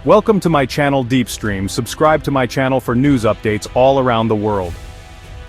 Welcome to my channel Deepstream. Subscribe to my channel for news updates all around the world.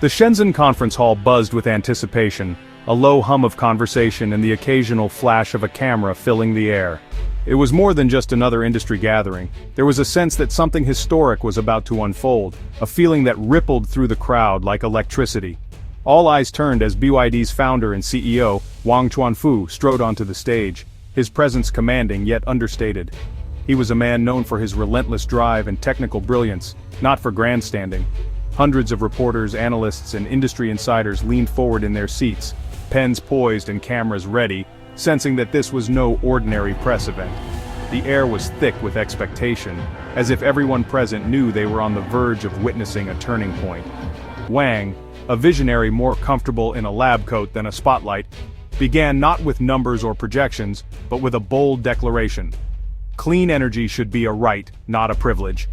The Shenzhen conference hall buzzed with anticipation, a low hum of conversation and the occasional flash of a camera filling the air. It was more than just another industry gathering. There was a sense that something historic was about to unfold, a feeling that rippled through the crowd like electricity. All eyes turned as BYD's founder and CEO, Wang Chuanfu, strode onto the stage, his presence commanding yet understated. He was a man known for his relentless drive and technical brilliance, not for grandstanding. Hundreds of reporters, analysts, and industry insiders leaned forward in their seats, pens poised and cameras ready, sensing that this was no ordinary press event. The air was thick with expectation, as if everyone present knew they were on the verge of witnessing a turning point. Wang, a visionary more comfortable in a lab coat than a spotlight, began not with numbers or projections, but with a bold declaration. Clean energy should be a right, not a privilege.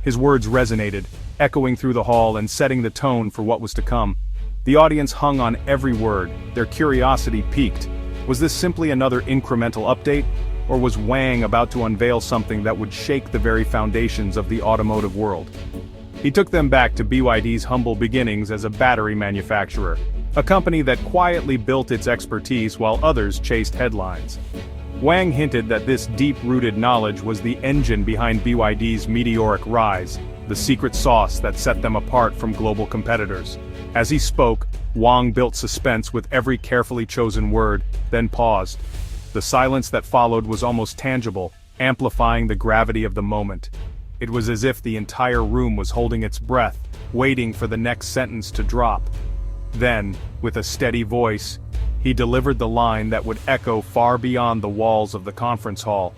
His words resonated, echoing through the hall and setting the tone for what was to come. The audience hung on every word, their curiosity piqued. Was this simply another incremental update, or was Wang about to unveil something that would shake the very foundations of the automotive world? He took them back to BYD's humble beginnings as a battery manufacturer, a company that quietly built its expertise while others chased headlines. Wang hinted that this deep-rooted knowledge was the engine behind BYD's meteoric rise, the secret sauce that set them apart from global competitors. As he spoke, Wang built suspense with every carefully chosen word, then paused. The silence that followed was almost tangible, amplifying the gravity of the moment. It was as if the entire room was holding its breath, waiting for the next sentence to drop. Then, with a steady voice, he delivered the line that would echo far beyond the walls of the conference hall.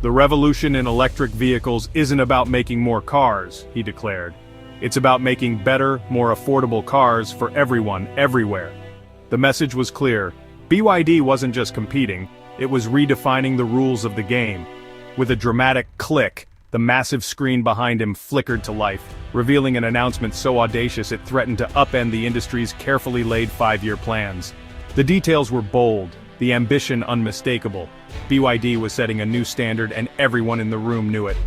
"The revolution in electric vehicles isn't about making more cars," he declared. "It's about making better, more affordable cars for everyone, everywhere." The message was clear. BYD wasn't just competing, it was redefining the rules of the game. With a dramatic click, the massive screen behind him flickered to life, revealing an announcement so audacious it threatened to upend the industry's carefully laid 5-year plans. The details were bold, the ambition unmistakable. BYD was setting a new standard and everyone in the room knew it.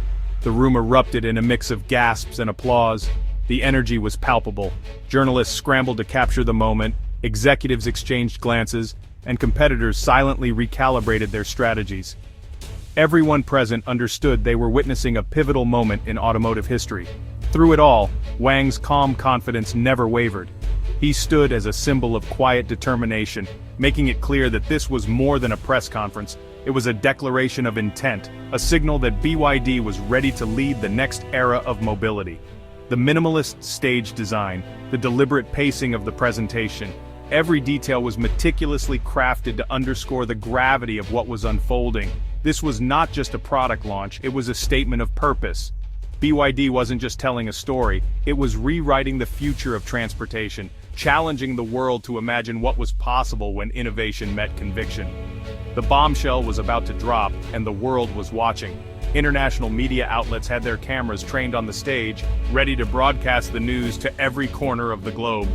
The room erupted in a mix of gasps and applause. The energy was palpable. Journalists scrambled to capture the moment, executives exchanged glances, and competitors silently recalibrated their strategies. Everyone present understood they were witnessing a pivotal moment in automotive history. Through it all, Wang's calm confidence never wavered. He stood as a symbol of quiet determination, making it clear that this was more than a press conference. It was a declaration of intent, a signal that BYD was ready to lead the next era of mobility. The minimalist stage design, the deliberate pacing of the presentation, every detail was meticulously crafted to underscore the gravity of what was unfolding. This was not just a product launch, it was a statement of purpose. BYD wasn't just telling a story, it was rewriting the future of transportation, challenging the world to imagine what was possible when innovation met conviction. The bombshell was about to drop, and the world was watching. International media outlets had their cameras trained on the stage, ready to broadcast the news to every corner of the globe.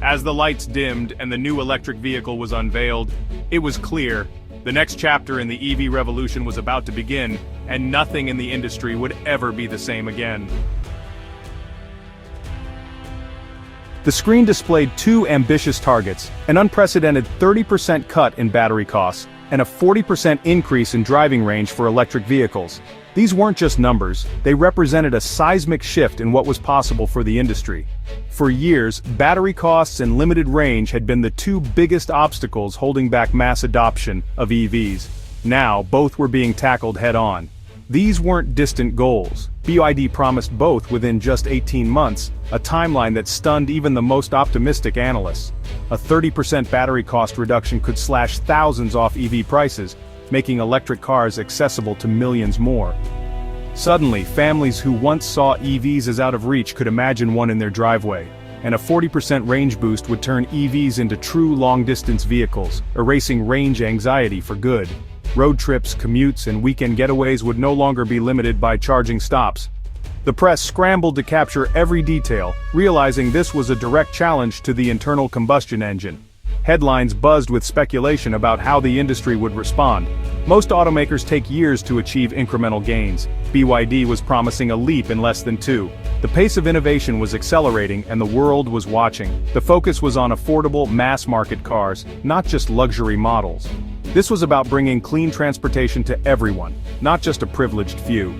As the lights dimmed and the new electric vehicle was unveiled, it was clear. The next chapter in the EV revolution was about to begin, and nothing in the industry would ever be the same again. The screen displayed two ambitious targets, an unprecedented 30% cut in battery costs, and a 40% increase in driving range for electric vehicles. These weren't just numbers, they represented a seismic shift in what was possible for the industry. For years, battery costs and limited range had been the two biggest obstacles holding back mass adoption of EVs. Now, both were being tackled head-on. These weren't distant goals. BYD promised both within just 18 months, a timeline that stunned even the most optimistic analysts. A 30% battery cost reduction could slash thousands off EV prices, making electric cars accessible to millions more. Suddenly, families who once saw EVs as out of reach could imagine one in their driveway, and a 40% range boost would turn EVs into true long-distance vehicles, erasing range anxiety for good. Road trips, commutes, and weekend getaways would no longer be limited by charging stops. The press scrambled to capture every detail, realizing this was a direct challenge to the internal combustion engine. Headlines buzzed with speculation about how the industry would respond. Most automakers take years to achieve incremental gains. BYD was promising a leap in less than 2. The pace of innovation was accelerating and the world was watching. The focus was on affordable, mass-market cars, not just luxury models. This was about bringing clean transportation to everyone, not just a privileged few.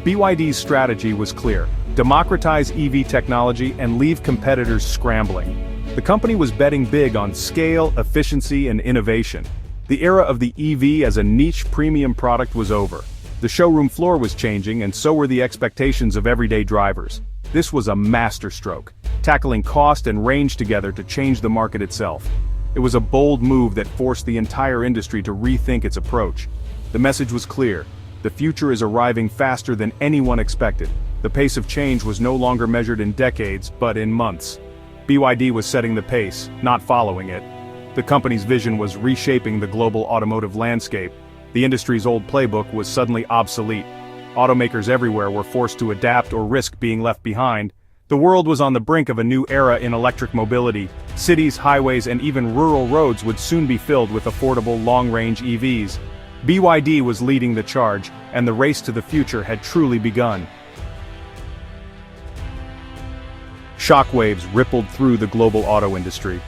BYD's strategy was clear: democratize EV technology and leave competitors scrambling. The company was betting big on scale, efficiency, and innovation. The era of the EV as a niche premium product was over. The showroom floor was changing, and so were the expectations of everyday drivers. This was a masterstroke, tackling cost and range together to change the market itself. It was a bold move that forced the entire industry to rethink its approach. The message was clear: the future is arriving faster than anyone expected. The pace of change was no longer measured in decades, but in months. BYD was setting the pace, not following it. The company's vision was reshaping the global automotive landscape. The industry's old playbook was suddenly obsolete. Automakers everywhere were forced to adapt or risk being left behind. The world was on the brink of a new era in electric mobility. Cities, highways, and even rural roads would soon be filled with affordable long-range EVs. BYD was leading the charge, and the race to the future had truly begun. Shockwaves rippled through the global auto industry.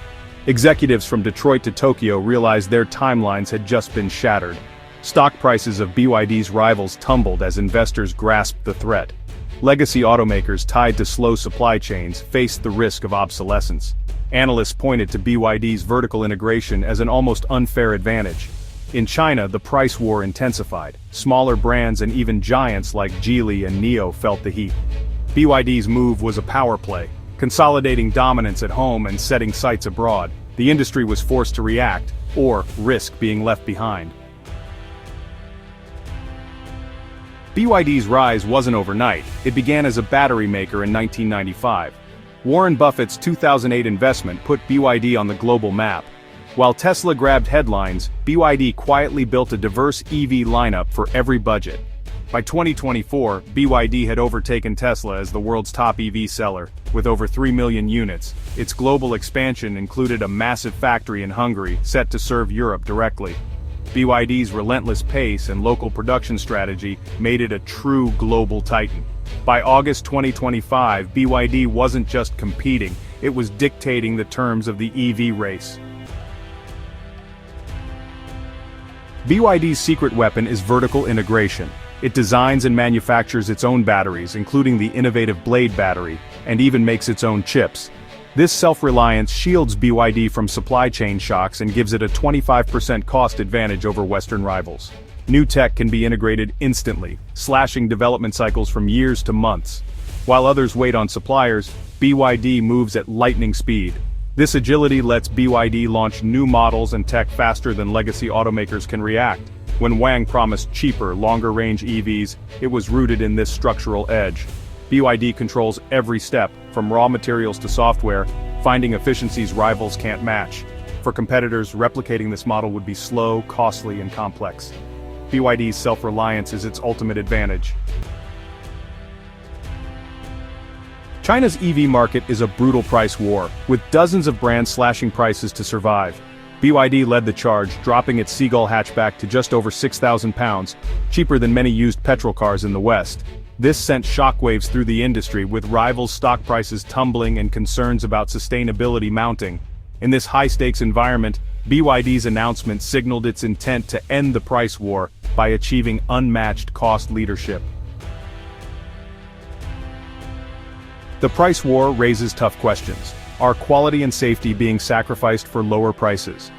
Executives from Detroit to Tokyo realized their timelines had just been shattered. Stock prices of BYD's rivals tumbled as investors grasped the threat. Legacy automakers tied to slow supply chains faced the risk of obsolescence. Analysts pointed to BYD's vertical integration as an almost unfair advantage. In China, the price war intensified. Smaller brands and even giants like Geely and NIO felt the heat. BYD's move was a power play, consolidating dominance at home and setting sights abroad. The industry was forced to react, or risk being left behind. BYD's rise wasn't overnight. It began as a battery maker in 1995. Warren Buffett's 2008 investment put BYD on the global map. While Tesla grabbed headlines, BYD quietly built a diverse EV lineup for every budget. By 2024, BYD had overtaken Tesla as the world's top EV seller, with over 3 million units. Its global expansion included a massive factory in Hungary, set to serve Europe directly. BYD's relentless pace and local production strategy made it a true global titan. By August 2025, BYD wasn't just competing, it was dictating the terms of the EV race. BYD's secret weapon is vertical integration. It designs and manufactures its own batteries, including the innovative Blade battery, and even makes its own chips. This self-reliance shields BYD from supply chain shocks and gives it a 25% cost advantage over Western rivals. New tech can be integrated instantly, slashing development cycles from years to months. While others wait on suppliers, BYD moves at lightning speed. This agility lets BYD launch new models and tech faster than legacy automakers can react. When Wang promised cheaper, longer-range EVs, it was rooted in this structural edge. BYD controls every step, from raw materials to software, finding efficiencies rivals can't match. For competitors, replicating this model would be slow, costly, and complex. BYD's self-reliance is its ultimate advantage. China's EV market is a brutal price war, with dozens of brands slashing prices to survive. BYD led the charge, dropping its Seagull hatchback to just over £6,000, cheaper than many used petrol cars in the West. This sent shockwaves through the industry, with rivals' stock prices tumbling and concerns about sustainability mounting. In this high-stakes environment, BYD's announcement signaled its intent to end the price war by achieving unmatched cost leadership. The price war raises tough questions. Are quality and safety being sacrificed for lower prices?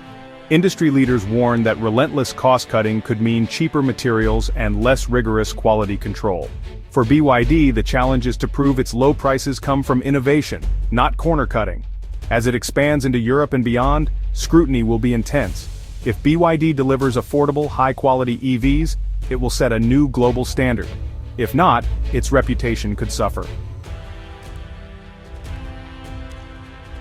Industry leaders warn that relentless cost-cutting could mean cheaper materials and less rigorous quality control. For BYD, the challenge is to prove its low prices come from innovation, not corner-cutting. As it expands into Europe and beyond, scrutiny will be intense. If BYD delivers affordable, high-quality EVs, it will set a new global standard. If not, its reputation could suffer.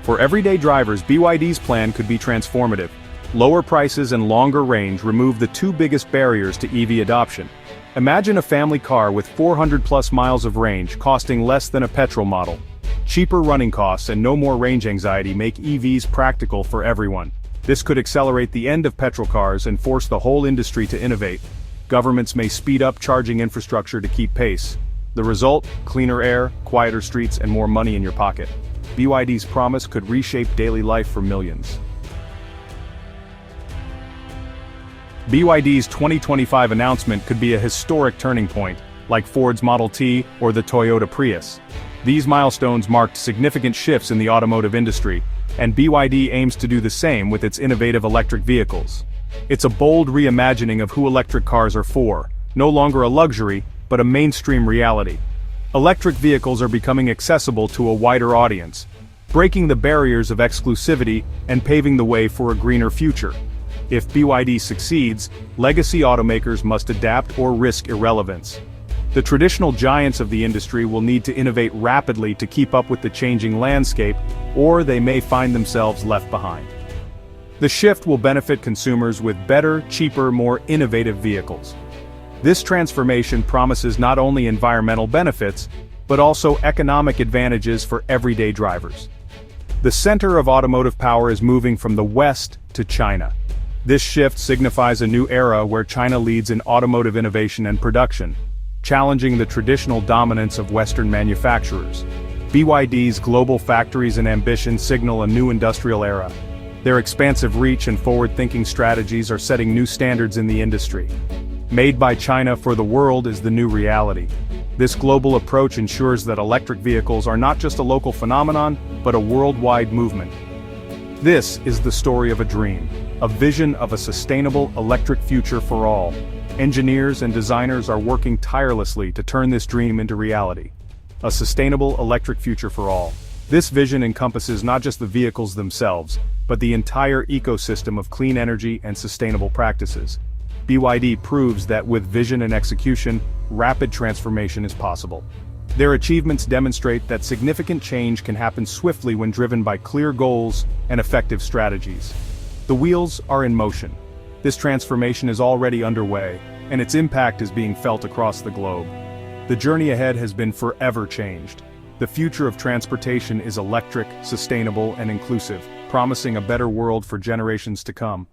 For everyday drivers, BYD's plan could be transformative. Lower prices and longer range remove the two biggest barriers to EV adoption. Imagine a family car with 400+ miles of range costing less than a petrol model. Cheaper running costs and no more range anxiety make EVs practical for everyone. This could accelerate the end of petrol cars and force the whole industry to innovate. Governments may speed up charging infrastructure to keep pace. The result? Cleaner air, quieter streets, and more money in your pocket. BYD's promise could reshape daily life for millions. BYD's 2025 announcement could be a historic turning point, like Ford's Model T or the Toyota Prius. These milestones marked significant shifts in the automotive industry, and BYD aims to do the same with its innovative electric vehicles. It's a bold reimagining of who electric cars are for, no longer a luxury, but a mainstream reality. Electric vehicles are becoming accessible to a wider audience, breaking the barriers of exclusivity and paving the way for a greener future. If BYD succeeds, legacy automakers must adapt or risk irrelevance. The traditional giants of the industry will need to innovate rapidly to keep up with the changing landscape, or they may find themselves left behind. The shift will benefit consumers with better, cheaper, more innovative vehicles. This transformation promises not only environmental benefits, but also economic advantages for everyday drivers. The center of automotive power is moving from the West to China. This shift signifies a new era where China leads in automotive innovation and production, challenging the traditional dominance of Western manufacturers. BYD's global factories and ambition signal a new industrial era. Their expansive reach and forward-thinking strategies are setting new standards in the industry. Made by China for the world is the new reality. This global approach ensures that electric vehicles are not just a local phenomenon, but a worldwide movement. This is the story of a dream, a vision of a sustainable electric future for all. Engineers and designers are working tirelessly to turn this dream into reality. A sustainable electric future for all. This vision encompasses not just the vehicles themselves, but the entire ecosystem of clean energy and sustainable practices. BYD proves that with vision and execution, rapid transformation is possible. Their achievements demonstrate that significant change can happen swiftly when driven by clear goals and effective strategies. The wheels are in motion. This transformation is already underway, and its impact is being felt across the globe. The journey ahead has been forever changed. The future of transportation is electric, sustainable, and inclusive, promising a better world for generations to come.